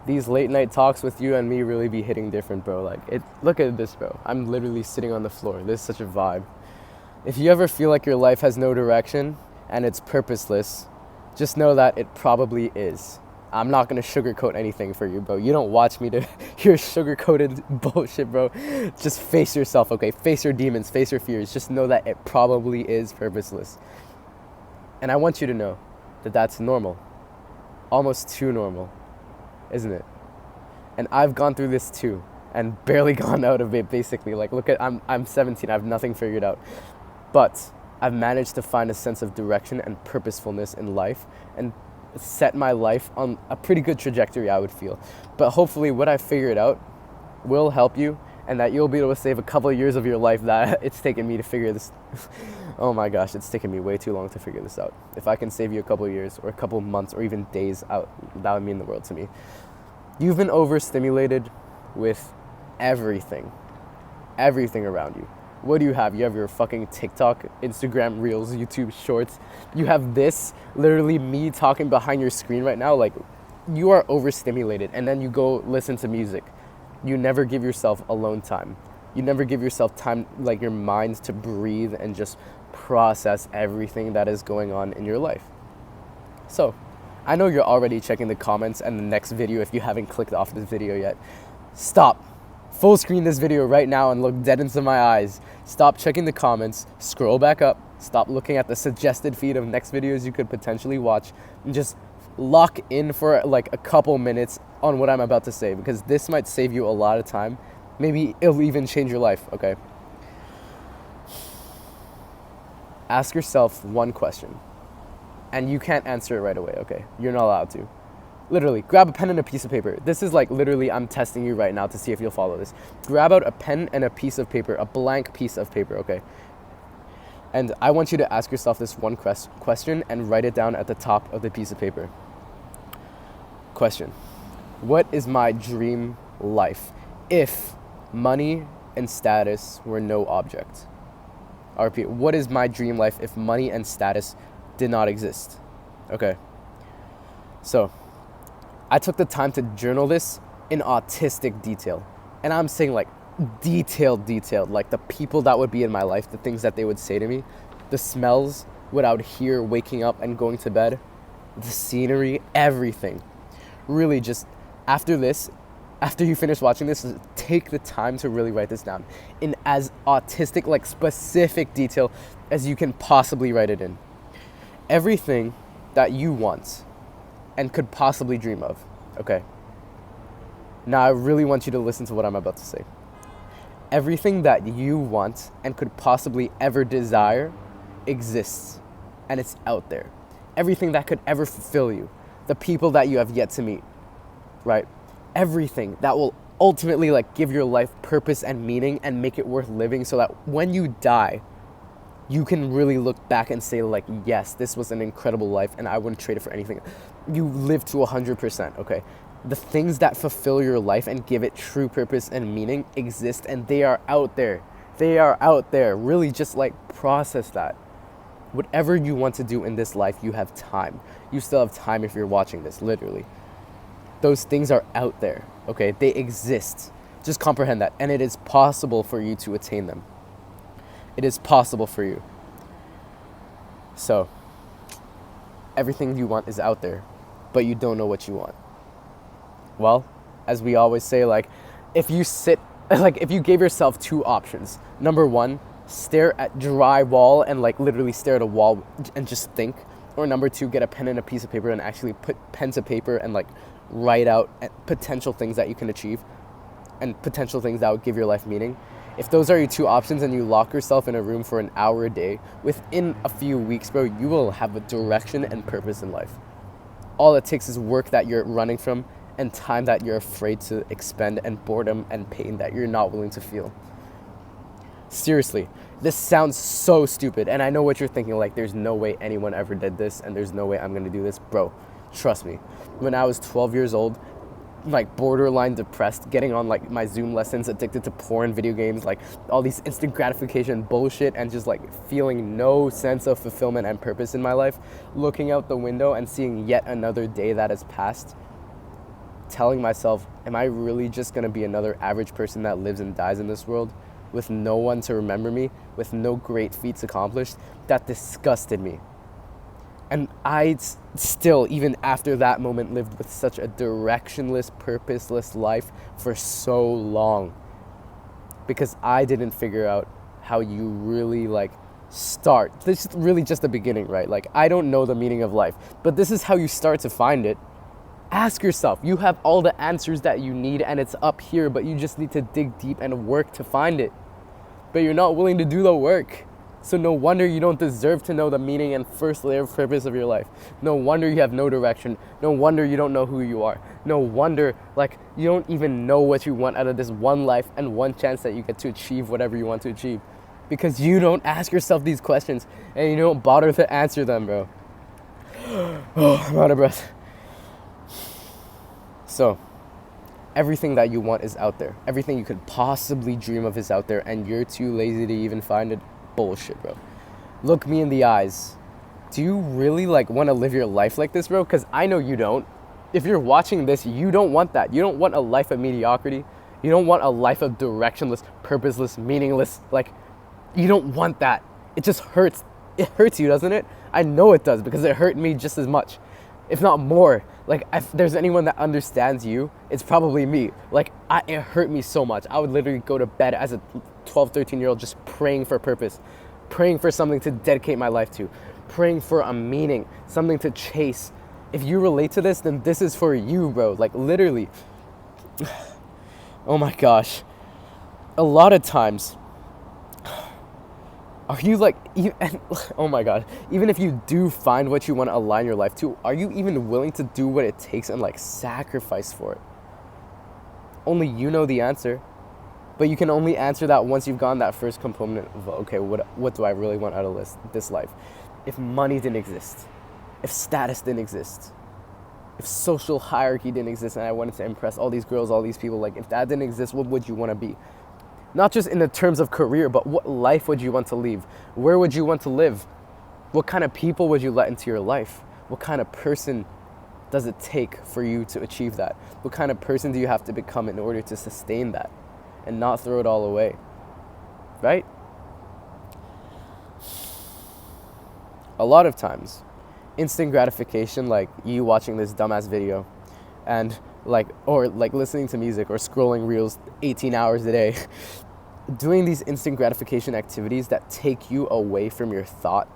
these late night talks with you and me really be hitting different, bro. Like, look at this, bro. I'm literally sitting on the floor. This is such a vibe. If you ever feel like your life has no direction and it's purposeless, just know that it probably is. I'm not going to sugarcoat anything for you, bro. You don't watch me to hear sugar-coated bullshit, bro. Just face yourself, okay? Face your demons, face your fears. Just know that it probably is purposeless. And I want you to know that that's normal. Almost too normal, isn't it? And I've gone through this too and barely gone out of it, basically. Like, look at, I'm 17. I have nothing figured out. But I've managed to find a sense of direction and purposefulness in life and set my life on a pretty good trajectory, I would feel. But hopefully what I figured out will help you, and that you'll be able to save a couple of years of your life that it's taken me to figure this. Oh my gosh, it's taken me way too long to figure this out. If I can save you a couple of years or a couple of months or even days out, that would mean the world to me. You've been overstimulated with everything around you. What do you have? You have your fucking TikTok, Instagram Reels, YouTube Shorts. You have this, literally me talking behind your screen right now. Like, you are overstimulated, and then you go listen to music. You never give yourself alone time. You never give yourself time, like your mind, to breathe and just process everything that is going on in your life. So, I know you're already checking the comments and the next video if you haven't clicked off this video yet. Stop. Full screen this video right now and look dead into my eyes. Stop checking the comments, scroll back up, stop looking at the suggested feed of next videos you could potentially watch, and just lock in for like a couple minutes on what I'm about to say, because this might save you a lot of time. Maybe it'll even change your life, okay? Ask yourself one question, and you can't answer it right away, okay? You're not allowed to. Literally, grab a pen and a piece of paper. This is like literally, I'm testing you right now to see if you'll follow this. Grab out a pen and a piece of paper, a blank piece of paper, okay? And I want you to ask yourself this one question and write it down at the top of the piece of paper. Question: what is my dream life if money and status were no object? I'll repeat, what is my dream life if money and status did not exist? Okay. So, I took the time to journal this in autistic detail. And I'm saying like detailed, like the people that would be in my life, the things that they would say to me, the smells, what I would hear waking up and going to bed, the scenery, everything. Really just after you finish watching this, take the time to really write this down in as autistic, like specific detail as you can possibly write it in. Everything that you want and could possibly dream of, okay? Now I really want you to listen to what I'm about to say. Everything that you want and could possibly ever desire exists, and it's out there. Everything that could ever fulfill you, the people that you have yet to meet, right? Everything that will ultimately like give your life purpose and meaning and make it worth living, so that when you die, you can really look back and say like, yes, this was an incredible life and I wouldn't trade it for anything. You live to 100%, okay? The things that fulfill your life and give it true purpose and meaning exist, and they are out there. They are out there. Really just like process that. Whatever you want to do in this life, you have time. You still have time if you're watching this, literally. Those things are out there, okay? They exist. Just comprehend that. And it is possible for you to attain them. It is possible for you. So, everything you want is out there, but you don't know what you want. Well, as we always say, like, if you gave yourself two options. Number one, stare at dry wall and like literally stare at a wall and just think. Or number two, get a pen and a piece of paper and actually put pen to paper and like write out potential things that you can achieve and potential things that would give your life meaning. If those are your two options and you lock yourself in a room for an hour a day, within a few weeks, bro, you will have a direction and purpose in life. All it takes is work that you're running from and time that you're afraid to expend and boredom and pain that you're not willing to feel. Seriously, this sounds so stupid, and I know what you're thinking, like there's no way anyone ever did this and there's no way I'm gonna do this. Bro, trust me. When I was 12 years old, like borderline depressed, getting on like my Zoom lessons, addicted to porn, video games, like all these instant gratification bullshit, and just like feeling no sense of fulfillment and purpose in my life, looking out the window and seeing yet another day that has passed, telling myself, am I really just going to be another average person that lives and dies in this world with no one to remember me, with no great feats accomplished? That disgusted me. And I still, even after that moment, lived with such a directionless, purposeless life for so long. Because I didn't figure out how you really start. This is really just the beginning, right? I don't know the meaning of life, but this is how you start to find it. Ask yourself. You have all the answers that you need, and it's up here, but you just need to dig deep and work to find it. But you're not willing to do the work. So no wonder you don't deserve to know the meaning and first layer of purpose of your life. No wonder you have no direction. No wonder you don't know who you are. No wonder you don't even know what you want out of this one life and one chance that you get to achieve whatever you want to achieve. Because you don't ask yourself these questions and you don't bother to answer them, bro. Oh, I'm out of breath. So, everything that you want is out there. Everything you could possibly dream of is out there, and you're too lazy to even find it. Bullshit, bro. Look me in the eyes. Do you really want to live your life like this, bro? Because I know you don't. If you're watching this, you don't want that. You don't want a life of mediocrity. You don't want a life of directionless, purposeless, meaningless. You don't want that. It just hurts. It hurts you, doesn't it? I know it does, because it hurt me just as much, if not more. If there's anyone that understands you, it's probably me. It hurt me so much. I would literally go to bed as a 12, 13-year-old just praying for purpose, praying for something to dedicate my life to, praying for a meaning, something to chase. If you relate to this, then this is for you, bro. Literally. Oh my gosh. A lot of times, are you oh my god, even if you do find what you want to align your life to, are you even willing to do what it takes and sacrifice for it? Only you know the answer, but you can only answer that once you've gone that first component of, okay, what do I really want out of this life? If money didn't exist, if status didn't exist, if social hierarchy didn't exist and I wanted to impress all these girls, all these people, if that didn't exist, what would you want to be? Not just in the terms of career, but what life would you want to lead? Where would you want to live? What kind of people would you let into your life? What kind of person does it take for you to achieve that? What kind of person do you have to become in order to sustain that and not throw it all away? Right? A lot of times, instant gratification, like you watching this dumbass video and or listening to music or scrolling reels 18 hours a day, doing these instant gratification activities that take you away from your thought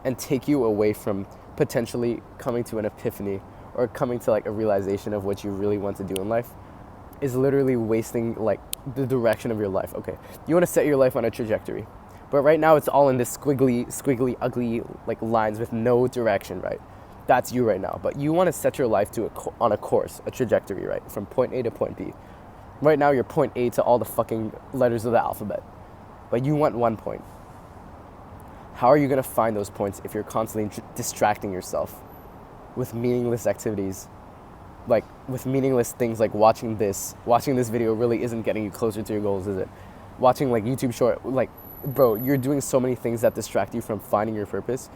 and take you away from potentially coming to an epiphany or coming to a realization of what you really want to do in life is literally wasting the direction of your life. Okay, you want to set your life on a trajectory, but right now it's all in this squiggly, ugly lines with no direction, right? That's you right now. But you want to set your life on a course, a trajectory, right? From point A to point B. Right now you're point A to all the fucking letters of the alphabet. But you want one point. How are you going to find those points if you're constantly distracting yourself with meaningless activities? With meaningless things like watching this video really isn't getting you closer to your goals, is it? Watching YouTube short, bro, you're doing so many things that distract you from finding your purpose.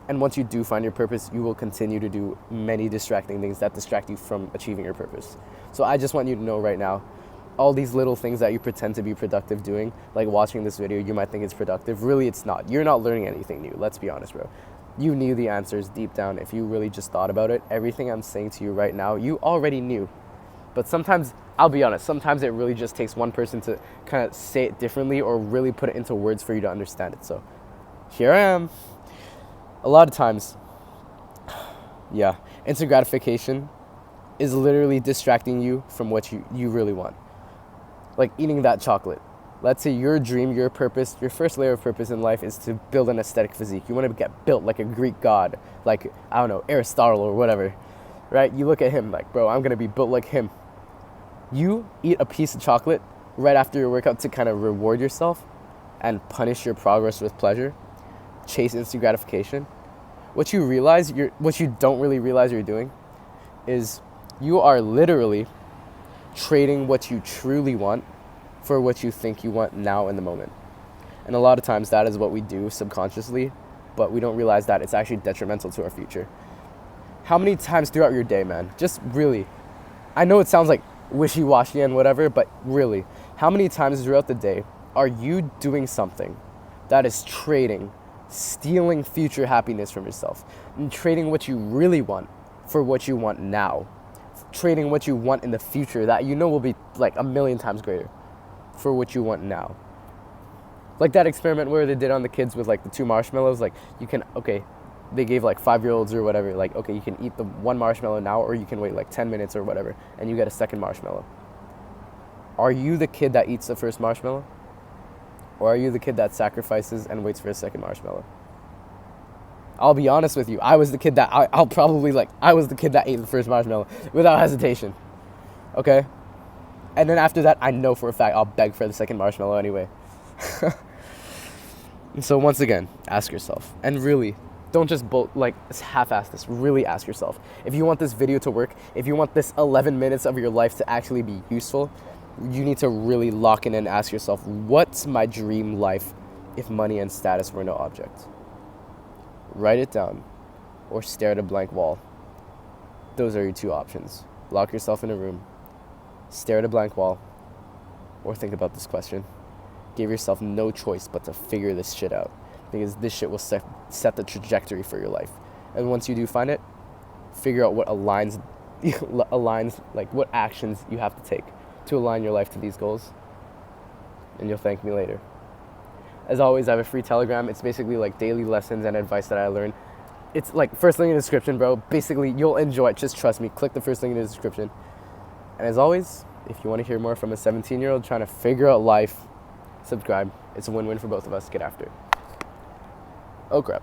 And once you do find your purpose, you will continue to do many distracting things that distract you from achieving your purpose. So I just want you to know right now, all these little things that you pretend to be productive doing, like watching this video, you might think it's productive. Really, it's not. You're not learning anything new. Let's be honest, bro. You knew the answers deep down if you really just thought about it. Everything I'm saying to you right now, you already knew. But sometimes, I'll be honest, sometimes it really just takes one person to kind of say it differently or really put it into words for you to understand it. So here I am. A lot of times, yeah, instant gratification is literally distracting you from what you really want. Like eating that chocolate. Let's say your dream, your purpose, your first layer of purpose in life is to build an aesthetic physique. You want to get built like a Greek god, like, I don't know, Aristotle or whatever, right? You look at him bro, I'm going to be built like him. You eat a piece of chocolate right after your workout to kind of reward yourself and punish your progress with pleasure. Chase instant gratification. What you don't really realize you're doing is you are literally trading what you truly want for what you think you want now in the moment. And a lot of times that is what we do subconsciously, but we don't realize that it's actually detrimental to our future. How many times throughout your day, man, just really, I know it sounds like wishy-washy and whatever, but really, how many times throughout the day are you doing something that is stealing future happiness from yourself, and trading what you really want for what you want now, trading what you want in the future that you know will be like a million times greater for what you want now? Like that experiment where they did on the kids with like the 2 marshmallows, like they gave like 5-year-olds or whatever, like, okay, you can eat the 1 marshmallow now, or you can wait like 10 minutes or whatever, and you get a second marshmallow. Are you the kid that eats the first marshmallow? Or are you the kid that sacrifices and waits for a second marshmallow? I'll be honest with you. I was the kid that I was the kid that ate the first marshmallow without hesitation. Okay? And then after that, I know for a fact I'll beg for the second marshmallow anyway. And so once again, ask yourself, and really, don't just half-ass this. Really ask yourself. If you want this video to work, if you want this 11 minutes of your life to actually be useful, you need to really lock in and ask yourself, what's my dream life if money and status were no object? Write it down or stare at a blank wall. Those are your 2 options. Lock yourself in a room, stare at a blank wall, or think about this question. Give yourself no choice but to figure this shit out, because this shit will set the trajectory for your life. And once you do find it, figure out what aligns like what actions you have to take to align your life to these goals, and you'll thank me later. As always, I have a free Telegram. It's basically like daily lessons and advice that I learned. It's like first link in the description, bro. Basically, you'll enjoy it. Just trust me. Click the first link in the description. And as always, if you want to hear more from a 17-year-old trying to figure out life, subscribe. It's a win-win for both of us. Get after it. Oh, crap.